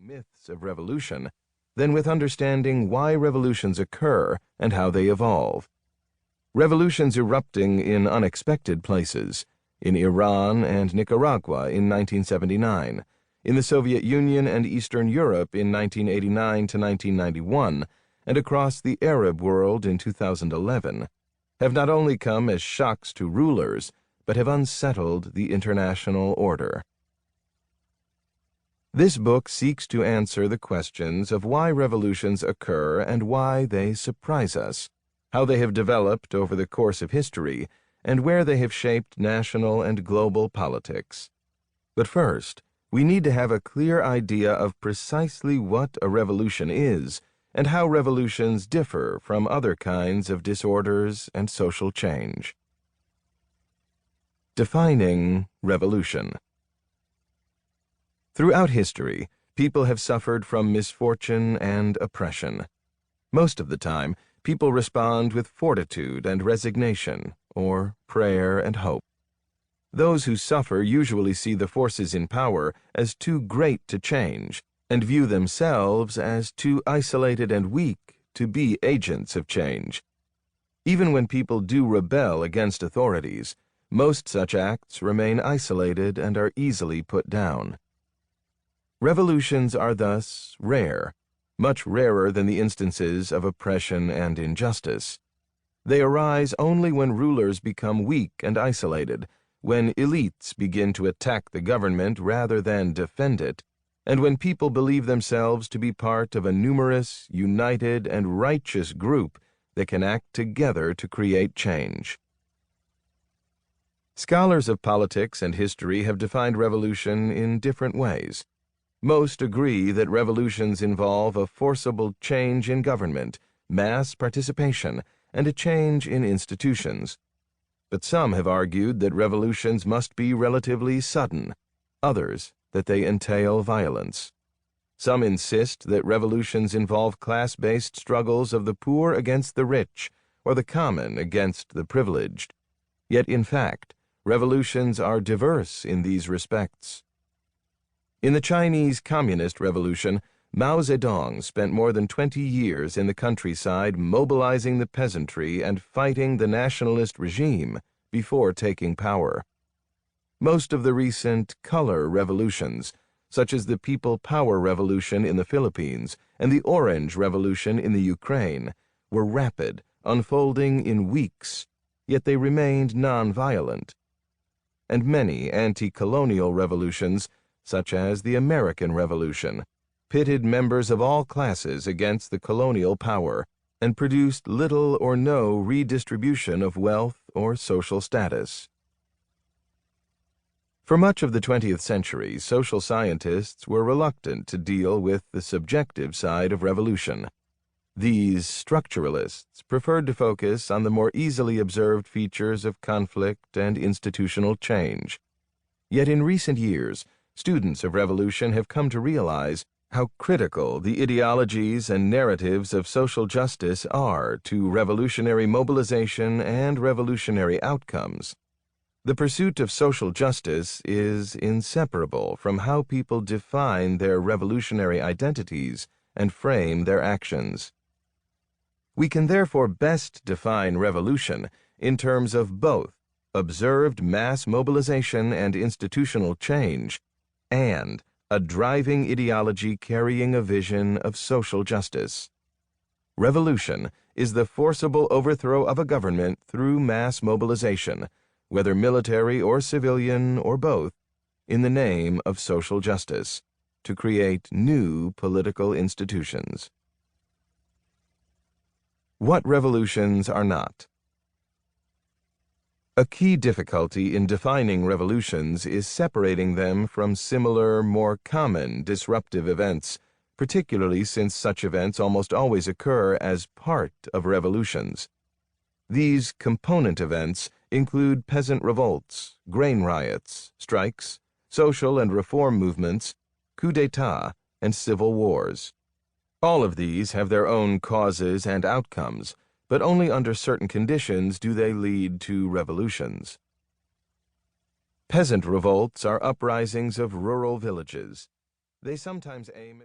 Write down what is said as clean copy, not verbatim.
myths of revolution than with understanding why revolutions occur and how they evolve. Revolutions erupting in unexpected places, in Iran and Nicaragua in 1979, in the Soviet Union and Eastern Europe in 1989 to 1991, and across the Arab world in 2011, have not only come as shocks to rulers, but have unsettled the international order. This book seeks to answer the questions of why revolutions occur and why they surprise us, how they have developed over the course of history, and where they have shaped national and global politics. But first, we need to have a clear idea of precisely what a revolution is and how revolutions differ from other kinds of disorders and social change. Defining revolution. Throughout history, people have suffered from misfortune and oppression. Most of the time, people respond with fortitude and resignation, or prayer and hope. Those who suffer usually see the forces in power as too great to change, and view themselves as too isolated and weak to be agents of change. Even when people do rebel against authorities, most such acts remain isolated and are easily put down. Revolutions are thus rare, much rarer than the instances of oppression and injustice. They arise only when rulers become weak and isolated, when elites begin to attack the government rather than defend it, and when people believe themselves to be part of a numerous, united, and righteous group that can act together to create change. Scholars of politics and history have defined revolution in different ways. Most agree that revolutions involve a forcible change in government, mass participation, and a change in institutions. But some have argued that revolutions must be relatively sudden, others that they entail violence. Some insist that revolutions involve class-based struggles of the poor against the rich, or the common against the privileged. Yet in fact, revolutions are diverse in these respects. In the Chinese Communist Revolution, Mao Zedong spent more than 20 years in the countryside mobilizing the peasantry and fighting the nationalist regime before taking power. Most of the recent color revolutions, such as the People Power Revolution in the Philippines and the Orange Revolution in the Ukraine, were rapid, unfolding in weeks, yet they remained non-violent. And many anti-colonial revolutions, such as the American Revolution, pitted members of all classes against the colonial power and produced little or no redistribution of wealth or social status. For much of the 20th century, social scientists were reluctant to deal with the subjective side of revolution. These structuralists preferred to focus on the more easily observed features of conflict and institutional change. Yet in recent years, students of revolution have come to realize how critical the ideologies and narratives of social justice are to revolutionary mobilization and revolutionary outcomes. The pursuit of social justice is inseparable from how people define their revolutionary identities and frame their actions. We can therefore best define revolution in terms of both observed mass mobilization and institutional change, and a driving ideology carrying a vision of social justice. Revolution is the forcible overthrow of a government through mass mobilization, whether military or civilian or both, in the name of social justice, to create new political institutions. What revolutions are not? A key difficulty in defining revolutions is separating them from similar, more common disruptive events, particularly since such events almost always occur as part of revolutions. These component events include peasant revolts, grain riots, strikes, social and reform movements, coups d'etat, and civil wars. All of these have their own causes and outcomes, but only under certain conditions do they lead to revolutions. Peasant revolts are uprisings of rural villages. They sometimes aim at